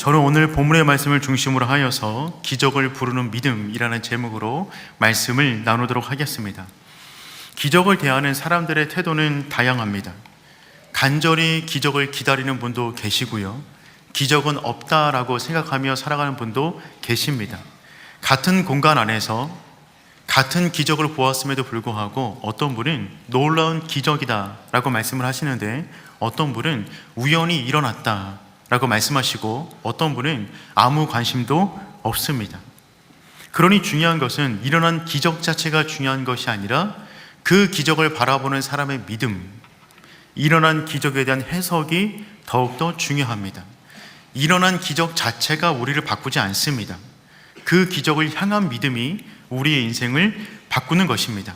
저는 오늘 본문의 말씀을 중심으로 하여서 기적을 부르는 믿음이라는 제목으로 말씀을 나누도록 하겠습니다. 기적을 대하는 사람들의 태도는 다양합니다. 간절히 기적을 기다리는 분도 계시고요, 기적은 없다라고 생각하며 살아가는 분도 계십니다. 같은 공간 안에서 같은 기적을 보았음에도 불구하고 어떤 분은 놀라운 기적이다라고 말씀을 하시는데, 어떤 분은 우연히 일어났다라고 말씀하시고, 어떤 분은 아무 관심도 없습니다. 그러니 중요한 것은 일어난 기적 자체가 중요한 것이 아니라 그 기적을 바라보는 사람의 믿음, 일어난 기적에 대한 해석이 더욱더 중요합니다. 일어난 기적 자체가 우리를 바꾸지 않습니다. 그 기적을 향한 믿음이 우리의 인생을 바꾸는 것입니다.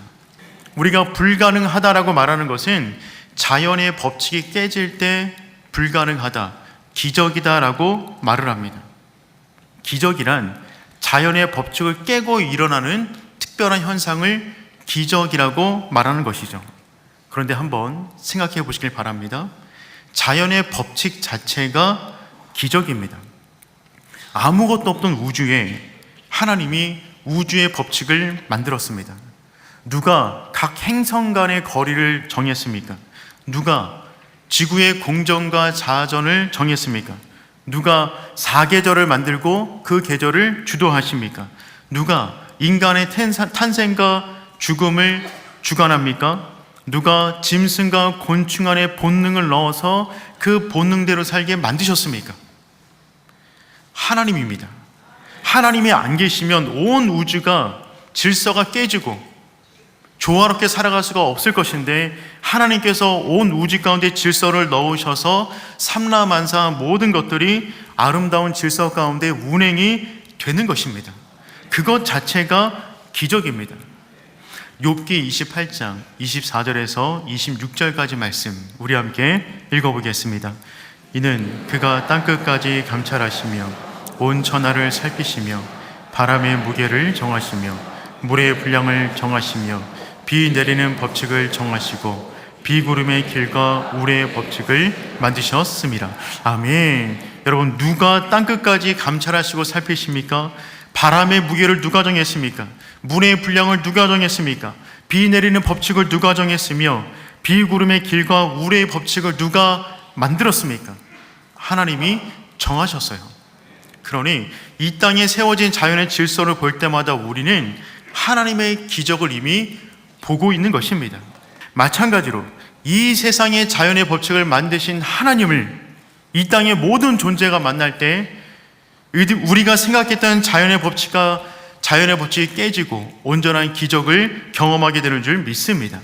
우리가 불가능하다라고 말하는 것은 자연의 법칙이 깨질 때 불가능하다, 기적이다라고 말을 합니다. 기적이란 자연의 법칙을 깨고 일어나는 특별한 현상을 기적이라고 말하는 것이죠. 그런데 한번 생각해 보시길 바랍니다. 자연의 법칙 자체가 기적입니다. 아무것도 없던 우주에 하나님이 우주의 법칙을 만들었습니다. 누가 각 행성 간의 거리를 정했습니까? 누가 지구의 공전과 자전을 정했습니까? 누가 사계절을 만들고 그 계절을 주도하십니까? 누가 인간의 탄생과 죽음을 주관합니까? 누가 짐승과 곤충 안에 본능을 넣어서 그 본능대로 살게 만드셨습니까? 하나님입니다. 하나님이 안 계시면 온 우주가 질서가 깨지고 조화롭게 살아갈 수가 없을 것인데, 하나님께서 온 우주 가운데 질서를 넣으셔서 삼라만사 모든 것들이 아름다운 질서 가운데 운행이 되는 것입니다. 그것 자체가 기적입니다. 욥기 28장 24절에서 26절까지 말씀 우리 함께 읽어보겠습니다. 이는 그가 땅끝까지 감찰하시며 온 천하를 살피시며 바람의 무게를 정하시며 물의 분량을 정하시며 비 내리는 법칙을 정하시고 비구름의 길과 우레의 법칙을 만드셨습니다. 아멘. 여러분, 누가 땅끝까지 감찰하시고 살피십니까? 바람의 무게를 누가 정했습니까? 물의 분량을 누가 정했습니까? 비 내리는 법칙을 누가 정했으며 비구름의 길과 우레의 법칙을 누가 만들었습니까? 하나님이 정하셨어요. 그러니 이 땅에 세워진 자연의 질서를 볼 때마다 우리는 하나님의 기적을 이미 보고 있는 것입니다. 마찬가지로 이 세상의 자연의 법칙을 만드신 하나님을 이 땅의 모든 존재가 만날 때 우리가 생각했던 자연의 법칙이 깨지고 온전한 기적을 경험하게 되는 줄 믿습니다.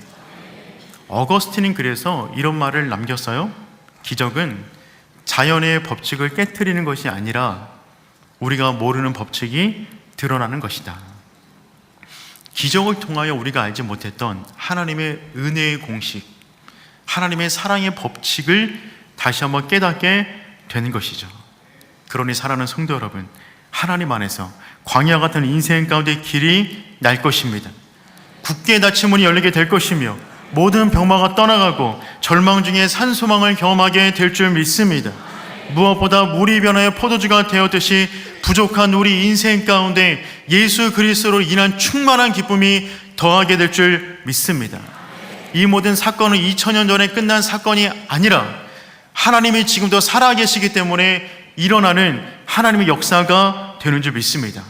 어거스틴은 그래서 이런 말을 남겼어요. 기적은 자연의 법칙을 깨트리는 것이 아니라 우리가 모르는 법칙이 드러나는 것이다. 기적을 통하여 우리가 알지 못했던 하나님의 은혜의 공식, 하나님의 사랑의 법칙을 다시 한번 깨닫게 되는 것이죠. 그러니 사랑하는 성도 여러분, 하나님 안에서 광야 같은 인생 가운데 길이 날 것입니다. 굳게 닫힌 문이 열리게 될 것이며 모든 병마가 떠나가고 절망 중에 산소망을 경험하게 될 줄 믿습니다. 무엇보다 물이 변하여 포도주가 되었듯이 부족한 우리 인생 가운데 예수 그리스도로 인한 충만한 기쁨이 더하게 될 줄 믿습니다. 이 모든 사건은 2000년 전에 끝난 사건이 아니라 하나님이 지금도 살아계시기 때문에 일어나는 하나님의 역사가 되는 줄 믿습니다.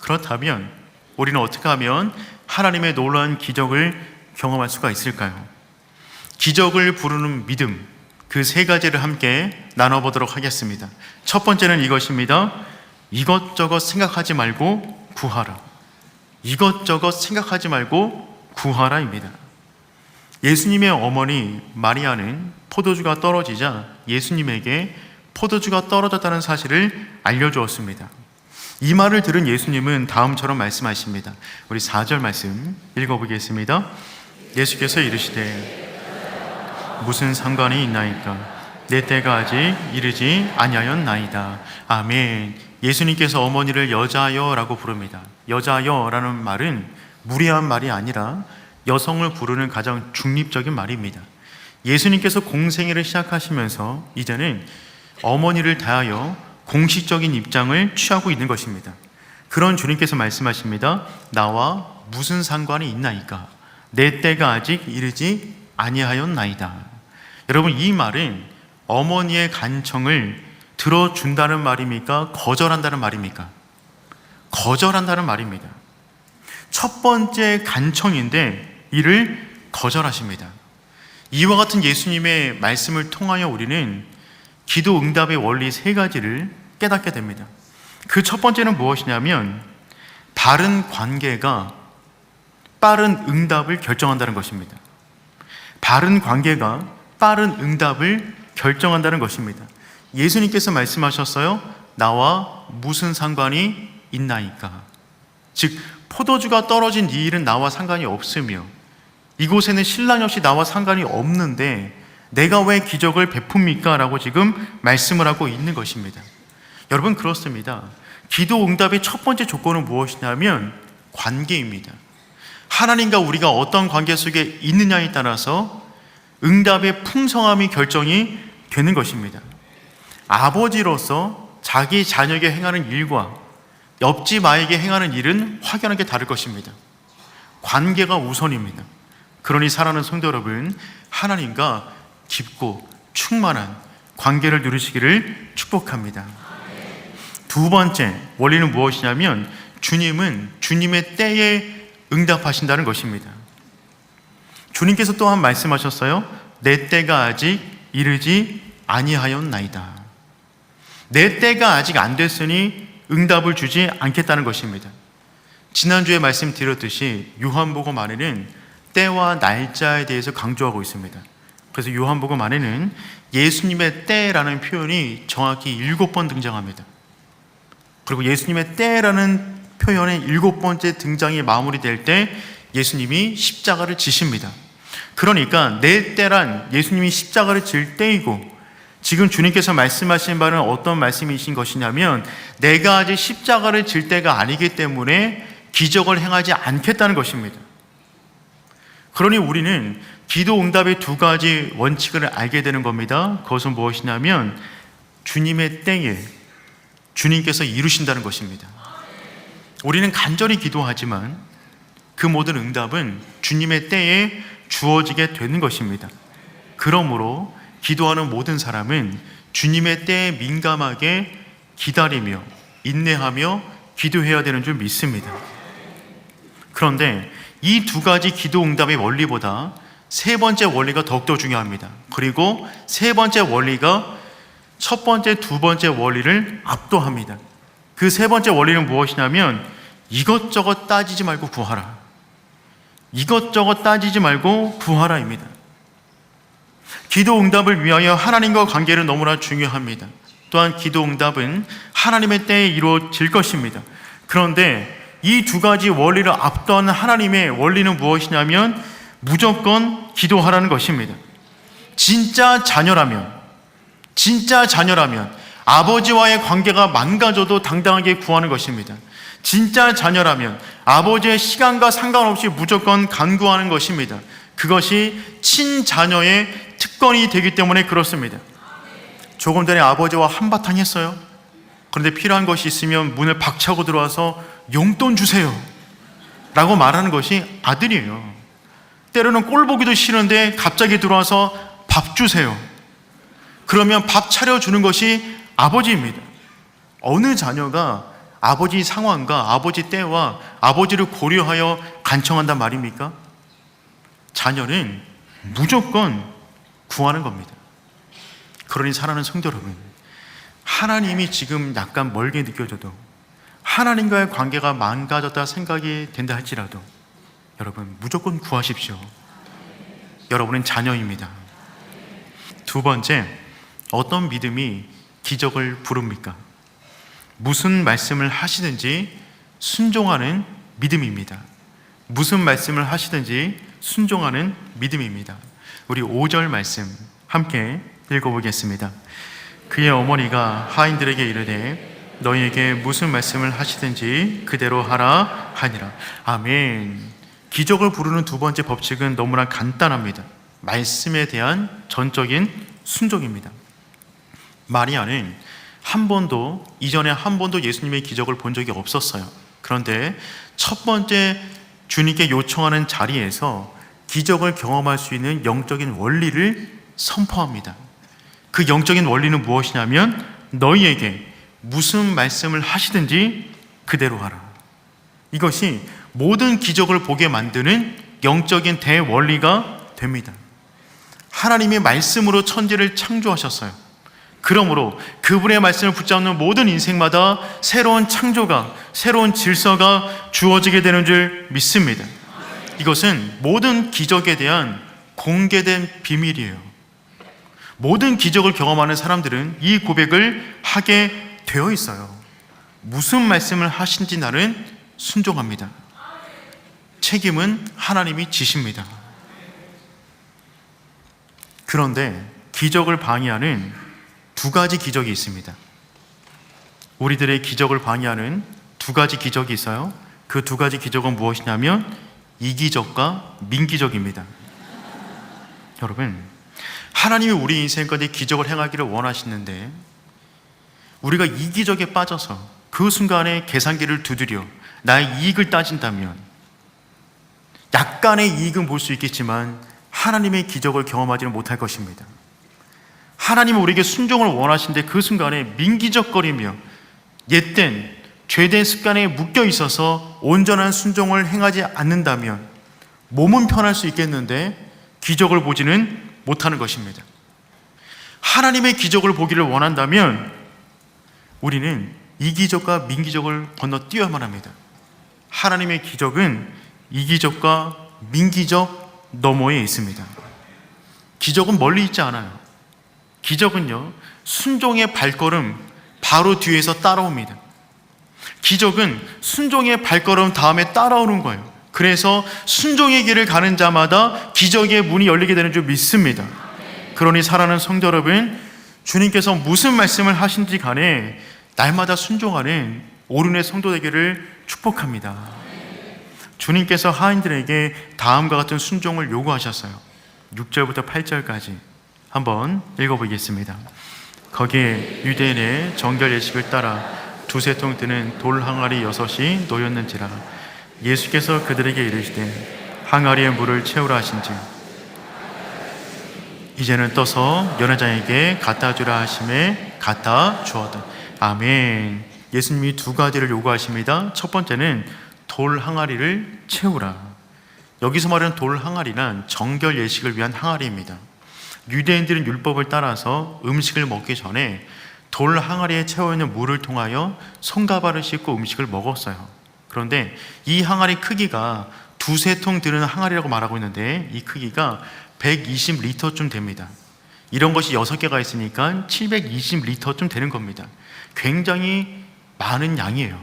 그렇다면 우리는 어떻게 하면 하나님의 놀라운 기적을 경험할 수가 있을까요? 기적을 부르는 믿음, 그 세 가지를 함께 나눠보도록 하겠습니다. 첫 번째는 이것입니다. 이것저것 생각하지 말고 구하라. 이것저것 생각하지 말고 구하라입니다. 예수님의 어머니 마리아는 포도주가 떨어지자 예수님에게 포도주가 떨어졌다는 사실을 알려주었습니다. 이 말을 들은 예수님은 다음처럼 말씀하십니다. 우리 4절 말씀 읽어보겠습니다. 예수께서 이르시되 무슨 상관이 있나이까? 내 때가 아직 이르지 아니하였나이다. 아멘. 예수님께서 어머니를 여자여라고 부릅니다. 여자여라는 말은 무례한 말이 아니라 여성을 부르는 가장 중립적인 말입니다. 예수님께서 공생애를 시작하시면서 이제는 어머니를 대하여 공식적인 입장을 취하고 있는 것입니다. 그런 주님께서 말씀하십니다. 나와 무슨 상관이 있나이까? 내 때가 아직 이르지 아니하였나이다. 여러분, 이 말은 어머니의 간청을 들어준다는 말입니까? 거절한다는 말입니까? 거절한다는 말입니다. 첫 번째 간청인데 이를 거절하십니다. 이와 같은 예수님의 말씀을 통하여 우리는 기도 응답의 원리 세 가지를 깨닫게 됩니다. 그 첫 번째는 무엇이냐면 바른 관계가 빠른 응답을 결정한다는 것입니다. 바른 관계가 빠른 응답을 결정한다는 것입니다. 예수님께서 말씀하셨어요. 나와 무슨 상관이 있나이까? 즉 포도주가 떨어진 이 일은 나와 상관이 없으며 이곳에는 신랑이 없이 나와 상관이 없는데 내가 왜 기적을 베풉니까? 라고 지금 말씀을 하고 있는 것입니다. 여러분, 그렇습니다. 기도 응답의 첫 번째 조건은 무엇이냐면 관계입니다. 하나님과 우리가 어떤 관계 속에 있느냐에 따라서 응답의 풍성함이 결정이 되는 것입니다. 아버지로서 자기 자녀에게 행하는 일과 옆집 아이에게 행하는 일은 확연하게 다를 것입니다. 관계가 우선입니다. 그러니 사랑하는 성도 여러분, 하나님과 깊고 충만한 관계를 누리시기를 축복합니다. 두 번째 원리는 무엇이냐면 주님은 주님의 때에 응답하신다는 것입니다. 주님께서 또한 말씀하셨어요. 내 때가 아직 이르지 아니하였나이다. 내 때가 아직 안 됐으니 응답을 주지 않겠다는 것입니다. 지난주에 말씀드렸듯이 요한복음 안에는 때와 날짜에 대해서 강조하고 있습니다. 그래서 요한복음 안에는 예수님의 때라는 표현이 정확히 7번 등장합니다. 그리고 예수님의 때라는 표현의 7번째 등장이 마무리될 때 예수님이 십자가를 지십니다. 그러니까 내 때란 예수님이 십자가를 질 때이고 지금 주님께서 말씀하신 바는 어떤 말씀이신 것이냐면 내가 아직 십자가를 질 때가 아니기 때문에 기적을 행하지 않겠다는 것입니다. 그러니 우리는 기도 응답의 두 가지 원칙을 알게 되는 겁니다. 그것은 무엇이냐면 주님의 때에 주님께서 이루신다는 것입니다. 우리는 간절히 기도하지만 그 모든 응답은 주님의 때에 주어지게 되는 것입니다. 그러므로 기도하는 모든 사람은 주님의 때에 민감하게 기다리며 인내하며 기도해야 되는 줄 믿습니다. 그런데 이 두 가지 기도 응답의 원리보다 세 번째 원리가 더욱더 중요합니다. 그리고 세 번째 원리가 첫 번째, 두 번째 원리를 압도합니다. 그 세 번째 원리는 무엇이냐면 이것저것 따지지 말고 구하라. 이것저것 따지지 말고 구하라입니다. 기도 응답을 위하여 하나님과 관계는 너무나 중요합니다. 또한 기도 응답은 하나님의 때에 이루어질 것입니다. 그런데 이 두 가지 원리를 압도하는 하나님의 원리는 무엇이냐면 무조건 기도하라는 것입니다. 진짜 자녀라면 아버지와의 관계가 망가져도 당당하게 구하는 것입니다. 진짜 자녀라면 아버지의 시간과 상관없이 무조건 간구하는 것입니다. 그것이 친자녀의 특권이 되기 때문에 그렇습니다. 조금 전에 아버지와 한바탕 했어요. 그런데 필요한 것이 있으면 문을 박차고 들어와서 용돈 주세요 라고 말하는 것이 아들이에요. 때로는 꼴 보기도 싫은데 갑자기 들어와서 밥 주세요. 그러면 밥 차려주는 것이 아버지입니다. 어느 자녀가 아버지 상황과 아버지 때와 아버지를 고려하여 간청한단 말입니까? 자녀는 무조건 구하는 겁니다. 그러니 사랑하는 성도 여러분, 하나님이 지금 약간 멀게 느껴져도 하나님과의 관계가 망가졌다 생각이 된다 할지라도 여러분 무조건 구하십시오. 여러분은 자녀입니다. 두 번째, 어떤 믿음이 기적을 부릅니까? 무슨 말씀을 하시든지 순종하는 믿음입니다. 무슨 말씀을 하시든지 순종하는 믿음입니다. 우리 5절 말씀 함께 읽어보겠습니다. 그의 어머니가 하인들에게 이르되 너희에게 무슨 말씀을 하시든지 그대로 하라 하니라. 아멘. 기적을 부르는 두 번째 법칙은 너무나 간단합니다. 말씀에 대한 전적인 순종입니다. 마리아는 이전에 한 번도 예수님의 기적을 본 적이 없었어요. 그런데 첫 번째 주님께 요청하는 자리에서 기적을 경험할 수 있는 영적인 원리를 선포합니다. 그 영적인 원리는 무엇이냐면 너희에게 무슨 말씀을 하시든지 그대로 하라. 이것이 모든 기적을 보게 만드는 영적인 대원리가 됩니다. 하나님이 말씀으로 천지를 창조하셨어요. 그러므로 그분의 말씀을 붙잡는 모든 인생마다 새로운 창조가, 새로운 질서가 주어지게 되는 줄 믿습니다. 이것은 모든 기적에 대한 공개된 비밀이에요. 모든 기적을 경험하는 사람들은 이 고백을 하게 되어 있어요. 무슨 말씀을 하신지 나는 순종합니다. 책임은 하나님이 지십니다. 그런데 기적을 방해하는 두 가지 기적이 있습니다. 우리들의 기적을 방해하는 두 가지 기적이 있어요. 그 두 가지 기적은 무엇이냐면 이기적과 민기적입니다. 여러분, 하나님이 우리 인생 가운데 기적을 행하기를 원하시는데 우리가 이기적에 빠져서 그 순간에 계산기를 두드려 나의 이익을 따진다면 약간의 이익은 볼 수 있겠지만 하나님의 기적을 경험하지는 못할 것입니다. 하나님은 우리에게 순종을 원하시는데 그 순간에 민기적거리며 옛된 죄된 습관에 묶여 있어서 온전한 순종을 행하지 않는다면 몸은 편할 수 있겠는데 기적을 보지는 못하는 것입니다. 하나님의 기적을 보기를 원한다면 우리는 이기적과 민기적을 건너뛰어야만 합니다. 하나님의 기적은 이기적과 민기적 너머에 있습니다. 기적은 멀리 있지 않아요. 기적은요, 순종의 발걸음 바로 뒤에서 따라옵니다. 기적은 순종의 발걸음 다음에 따라오는 거예요. 그래서 순종의 길을 가는 자마다 기적의 문이 열리게 되는 줄 믿습니다. 그러니 사랑하는 성도 여러분, 주님께서 무슨 말씀을 하신지 간에 날마다 순종하는 오륜의 성도 되기를 축복합니다. 주님께서 하인들에게 다음과 같은 순종을 요구하셨어요. 6절부터 8절까지 한번 읽어보겠습니다. 거기에 유대인의 정결 예식을 따라 두세 통 드는 돌 항아리 6이 놓였는지라. 예수께서 그들에게 이르시되 항아리에 물을 채우라 하신지 이제는 떠서 연회장에게 갖다 주라 하심에 갖다 주었다. 아멘. 예수님이 두 가지를 요구하십니다. 첫 번째는 돌 항아리를 채우라. 여기서 말하는 돌 항아리는 정결 예식을 위한 항아리입니다. 유대인들은 율법을 따라서 음식을 먹기 전에 돌 항아리에 채워있는 물을 통하여 손가발을 씻고 음식을 먹었어요. 그런데 이 항아리 크기가 두세 통 드는 항아리라고 말하고 있는데 이 크기가 120리터쯤 됩니다. 이런 것이 6개가 있으니까 720리터쯤 되는 겁니다. 굉장히 많은 양이에요.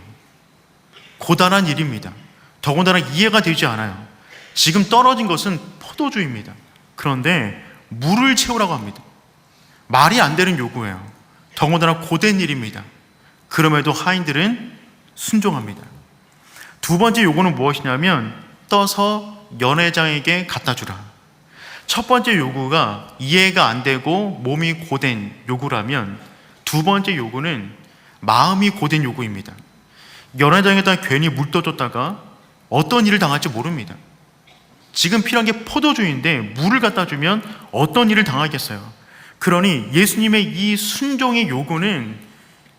고단한 일입니다. 더군다나 이해가 되지 않아요. 지금 떨어진 것은 포도주입니다. 그런데 물을 채우라고 합니다. 말이 안 되는 요구예요. 더군다나 고된 일입니다. 그럼에도 하인들은 순종합니다. 두 번째 요구는 무엇이냐면 떠서 연회장에게 갖다 주라. 첫 번째 요구가 이해가 안 되고 몸이 고된 요구라면 두 번째 요구는 마음이 고된 요구입니다. 연회장에다 괜히 물 떠줬다가 어떤 일을 당할지 모릅니다. 지금 필요한 게 포도주인데 물을 갖다 주면 어떤 일을 당하겠어요. 그러니 예수님의 이 순종의 요구는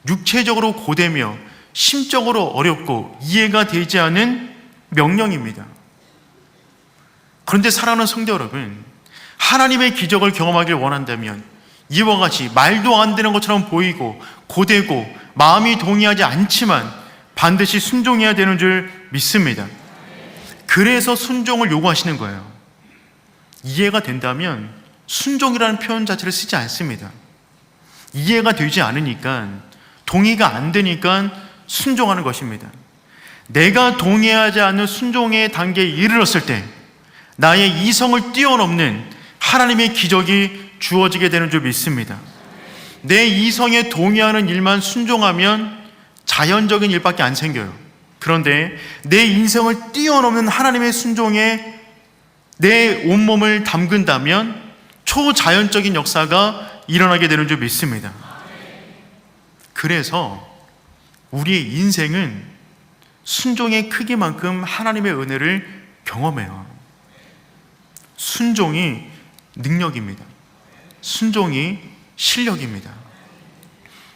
육체적으로 고되며 심적으로 어렵고 이해가 되지 않은 명령입니다. 그런데 사랑하는 성도 여러분, 하나님의 기적을 경험하길 원한다면 이와 같이 말도 안 되는 것처럼 보이고 고되고 마음이 동의하지 않지만 반드시 순종해야 되는 줄 믿습니다. 그래서 순종을 요구하시는 거예요. 이해가 된다면 순종이라는 표현 자체를 쓰지 않습니다. 이해가 되지 않으니까, 동의가 안 되니까 순종하는 것입니다. 내가 동의하지 않는 순종의 단계에 이르렀을 때 나의 이성을 뛰어넘는 하나님의 기적이 주어지게 되는 줄 믿습니다. 내 이성에 동의하는 일만 순종하면 자연적인 일밖에 안 생겨요. 그런데 내 인생을 뛰어넘는 하나님의 순종에 내 온몸을 담근다면 초자연적인 역사가 일어나게 되는 줄 믿습니다. 그래서 우리의 인생은 순종의 크기만큼 하나님의 은혜를 경험해요. 순종이 능력입니다. 순종이 실력입니다.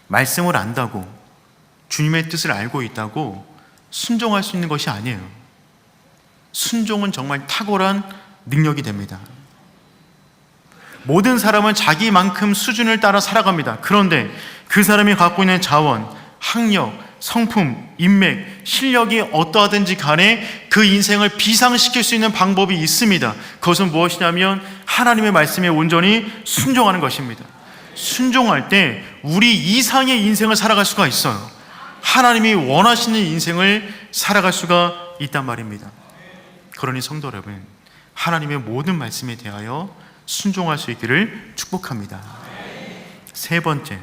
말씀을 안다고, 주님의 뜻을 알고 있다고 순종할 수 있는 것이 아니에요. 순종은 정말 탁월한 능력이 됩니다. 모든 사람은 자기만큼 수준을 따라 살아갑니다. 그런데 그 사람이 갖고 있는 자원, 학력, 성품, 인맥, 실력이 어떠하든지 간에 그 인생을 비상시킬 수 있는 방법이 있습니다. 그것은 무엇이냐면 하나님의 말씀에 온전히 순종하는 것입니다. 순종할 때 우리 이상의 인생을 살아갈 수가 있어요. 하나님이 원하시는 인생을 살아갈 수가 있단 말입니다. 그러니 성도 여러분, 하나님의 모든 말씀에 대하여 순종할 수 있기를 축복합니다. 세 번째,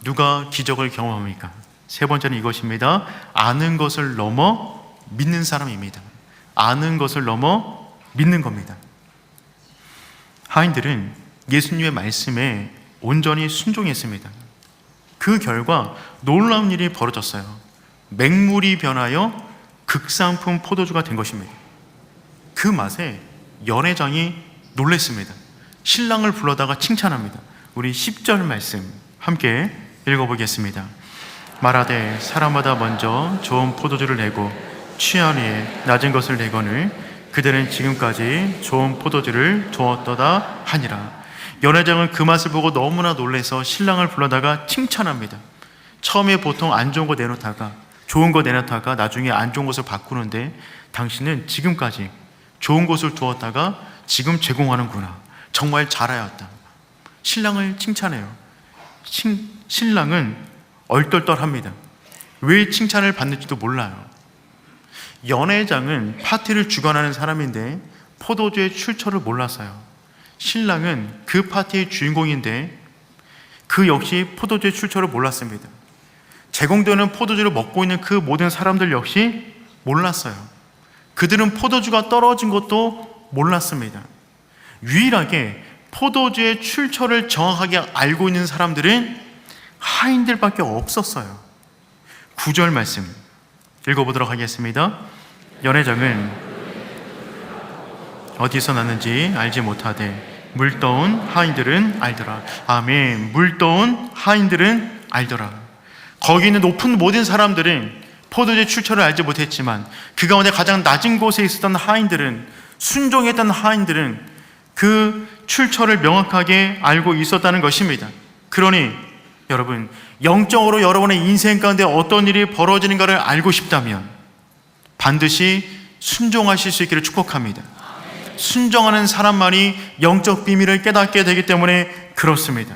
누가 기적을 경험합니까? 세 번째는 이것입니다. 아는 것을 넘어 믿는 사람입니다. 아는 것을 넘어 믿는 겁니다. 하인들은 예수님의 말씀에 온전히 순종했습니다. 그 결과 놀라운 일이 벌어졌어요. 맹물이 변하여 극상품 포도주가 된 것입니다. 그 맛에 연회장이 놀랐습니다. 신랑을 불러다가 칭찬합니다. 우리 10절 말씀 함께 읽어보겠습니다. 말하되 사람마다 먼저 좋은 포도주를 내고 취한 후에 낮은 것을 내거늘 그들은 지금까지 좋은 포도주를 주었도다 하니라. 연회장은 그 맛을 보고 너무나 놀라서 신랑을 불러다가 칭찬합니다. 처음에 보통 안 좋은 거 내놓다가 좋은 거 내놓다가 나중에 안 좋은 것을 바꾸는데 당신은 지금까지 좋은 것을 두었다가 지금 제공하는구나. 정말 잘하였다. 신랑을 칭찬해요. 신랑은 얼떨떨합니다. 왜 칭찬을 받는지도 몰라요. 연회장은 파티를 주관하는 사람인데 포도주의 출처를 몰랐어요. 신랑은 그 파티의 주인공인데 그 역시 포도주의 출처를 몰랐습니다. 제공되는 포도주를 먹고 있는 그 모든 사람들 역시 몰랐어요. 그들은 포도주가 떨어진 것도 몰랐습니다. 유일하게 포도주의 출처를 정확하게 알고 있는 사람들은 하인들밖에 없었어요. 9절 말씀 읽어보도록 하겠습니다. 연회장은 어디서 났는지 알지 못하되 물떠온 하인들은 알더라. 아멘. 물떠온 하인들은 알더라. 거기 있는 높은 모든 사람들은 포도주의 출처를 알지 못했지만 그 가운데 가장 낮은 곳에 있었던 하인들은, 순종했던 하인들은 그 출처를 명확하게 알고 있었다는 것입니다. 그러니 여러분, 영적으로 여러분의 인생 가운데 어떤 일이 벌어지는가를 알고 싶다면 반드시 순종하실 수 있기를 축복합니다. 순종하는 사람만이 영적 비밀을 깨닫게 되기 때문에 그렇습니다.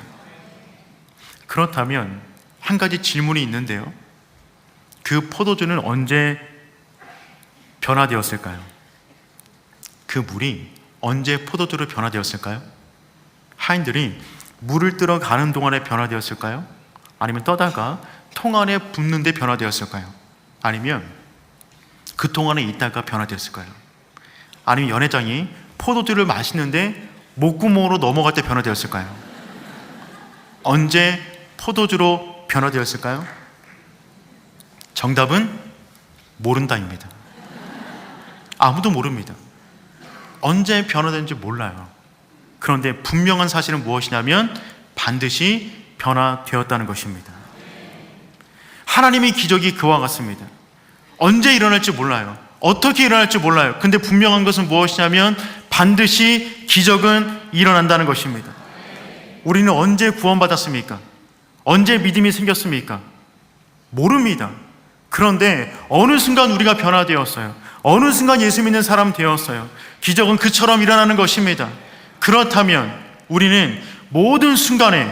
그렇다면 한 가지 질문이 있는데요. 그 포도주는 언제 변화되었을까요? 그 물이 언제 포도주로 변화되었을까요? 하인들이 물을 뜨러 가는 동안에 변화되었을까요? 아니면 떠다가 통 안에 붓는데 변화되었을까요? 아니면 그 통 안에 있다가 변화되었을까요? 아니면 연회장이 포도주를 마시는데 목구멍으로 넘어갈 때 변화되었을까요? 언제 포도주로 변화되었을까요? 정답은 모른다입니다. 아무도 모릅니다. 언제 변화된지 몰라요. 그런데 분명한 사실은 무엇이냐면 반드시 변화되었다는 것입니다. 하나님의 기적이 그와 같습니다. 언제 일어날지 몰라요. 어떻게 일어날지 몰라요. 근데 분명한 것은 무엇이냐면 반드시 기적은 일어난다는 것입니다. 우리는 언제 구원받았습니까? 언제 믿음이 생겼습니까? 모릅니다. 그런데 어느 순간 우리가 변화되었어요. 어느 순간 예수 믿는 사람 되었어요. 기적은 그처럼 일어나는 것입니다. 그렇다면 우리는 모든 순간에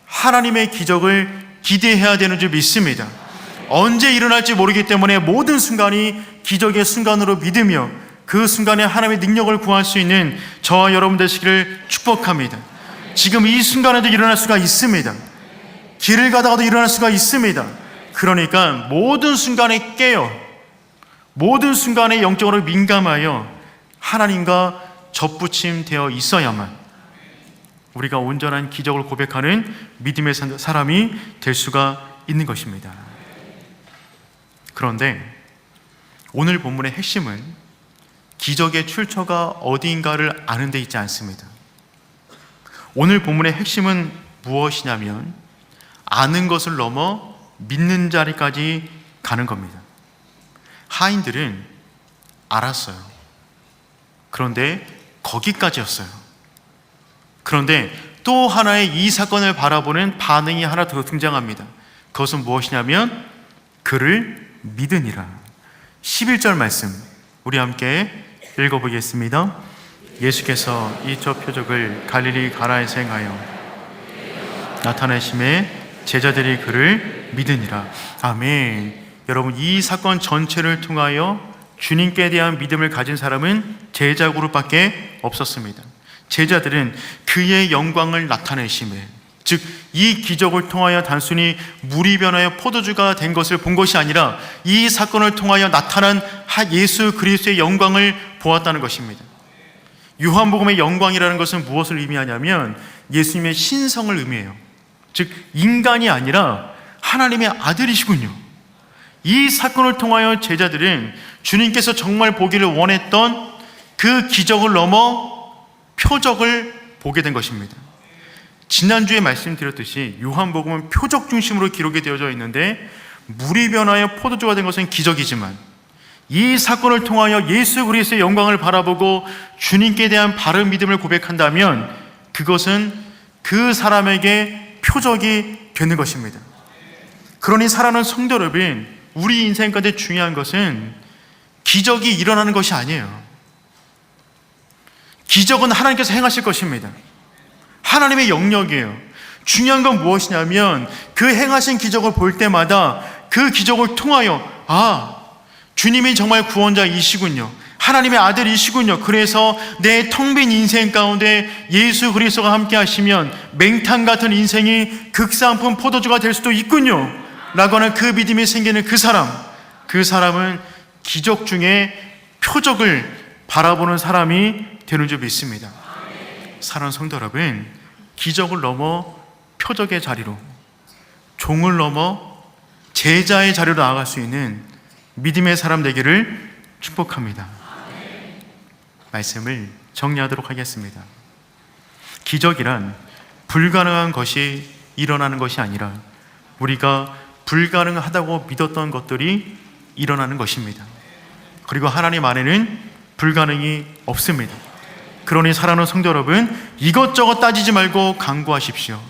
하나님의 기적을 기대해야 되는 줄 믿습니다. 언제 일어날지 모르기 때문에 모든 순간이 기적의 순간으로 믿으며 그 순간에 하나님의 능력을 구할 수 있는 저와 여러분 되시기를 축복합니다. 지금 이 순간에도 일어날 수가 있습니다. 길을 가다가도 일어날 수가 있습니다. 그러니까 모든 순간에 깨어 모든 순간에 영적으로 민감하여 하나님과 접붙임 되어 있어야만 우리가 온전한 기적을 고백하는 믿음의 사람이 될 수가 있는 것입니다. 그런데 오늘 본문의 핵심은 기적의 출처가 어디인가를 아는 데 있지 않습니다. 오늘 본문의 핵심은 무엇이냐면 아는 것을 넘어 믿는 자리까지 가는 겁니다. 하인들은 알았어요. 그런데 거기까지였어요. 그런데 또 하나의 이 사건을 바라보는 반응이 하나 더 등장합니다. 그것은 무엇이냐면 그를 믿으니라. 11절 말씀 우리 함께 읽어보겠습니다. 예수께서 이 저 표적을 갈릴리 가나에서 행하여 나타내심에 제자들이 그를 믿으니라. 아멘. 여러분, 이 사건 전체를 통하여 주님께 대한 믿음을 가진 사람은 제자 그룹밖에 없었습니다. 제자들은 그의 영광을 나타내심에, 즉 이 기적을 통하여 단순히 물이 변하여 포도주가 된 것을 본 것이 아니라 이 사건을 통하여 나타난 예수 그리스도의 영광을 보았다는 것입니다. 요한복음의 영광이라는 것은 무엇을 의미하냐면 예수님의 신성을 의미해요. 즉 인간이 아니라 하나님의 아들이시군요. 이 사건을 통하여 제자들은 주님께서 정말 보기를 원했던 그 기적을 넘어 표적을 보게 된 것입니다. 지난주에 말씀드렸듯이 요한복음은 표적 중심으로 기록이 되어져 있는데 물이 변하여 포도주가 된 것은 기적이지만 이 사건을 통하여 예수 그리스도의 영광을 바라보고 주님께 대한 바른 믿음을 고백한다면 그것은 그 사람에게 표적이 되는 것입니다. 그러니 사랑하는 성도 여러분, 우리 인생 가운데 중요한 것은 기적이 일어나는 것이 아니에요. 기적은 하나님께서 행하실 것입니다. 하나님의 영역이에요. 중요한 건 무엇이냐면 그 행하신 기적을 볼 때마다 그 기적을 통하여 주님이 정말 구원자이시군요. 하나님의 아들이시군요. 그래서 내 텅 빈 인생 가운데 예수 그리스도가 함께 하시면 맹탕 같은 인생이 극상품 포도주가 될 수도 있군요 라고 하는 그 믿음이 생기는 그 사람은 기적 중에 표적을 바라보는 사람이 되는 줄 믿습니다. 사랑하는 성도 여러분, 기적을 넘어 표적의 자리로, 종을 넘어 제자의 자리로 나아갈 수 있는 믿음의 사람 되기를 축복합니다. 말씀을 정리하도록 하겠습니다. 기적이란 불가능한 것이 일어나는 것이 아니라 우리가 불가능하다고 믿었던 것들이 일어나는 것입니다. 그리고 하나님 안에는 불가능이 없습니다. 그러니 사랑하는 성도 여러분, 이것저것 따지지 말고 간구하십시오.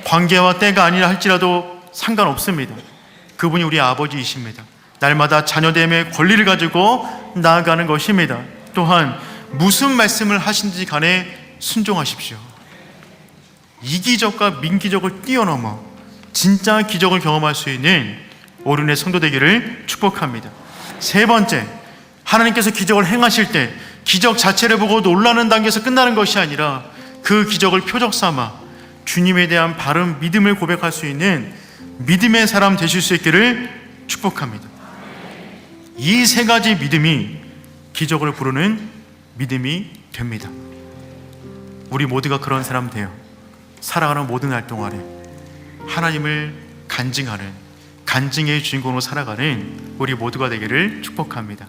관계와 때가 아니라 할지라도 상관없습니다. 그분이 우리 아버지이십니다. 날마다 자녀됨의 권리를 가지고 나아가는 것입니다. 또한 무슨 말씀을 하신지 간에 순종하십시오. 이기적과 민기적을 뛰어넘어 진짜 기적을 경험할 수 있는 어른의 성도 되기를 축복합니다. 세 번째, 하나님께서 기적을 행하실 때 기적 자체를 보고 놀라는 단계에서 끝나는 것이 아니라 그 기적을 표적 삼아 주님에 대한 바른 믿음을 고백할 수 있는 믿음의 사람 되실 수 있기를 축복합니다. 이 세 가지 믿음이 기적을 부르는 믿음이 됩니다. 우리 모두가 그런 사람 돼요. 살아가는 모든 활동 아래 하나님을 간증하는, 간증의 주인공으로 살아가는 우리 모두가 되기를 축복합니다.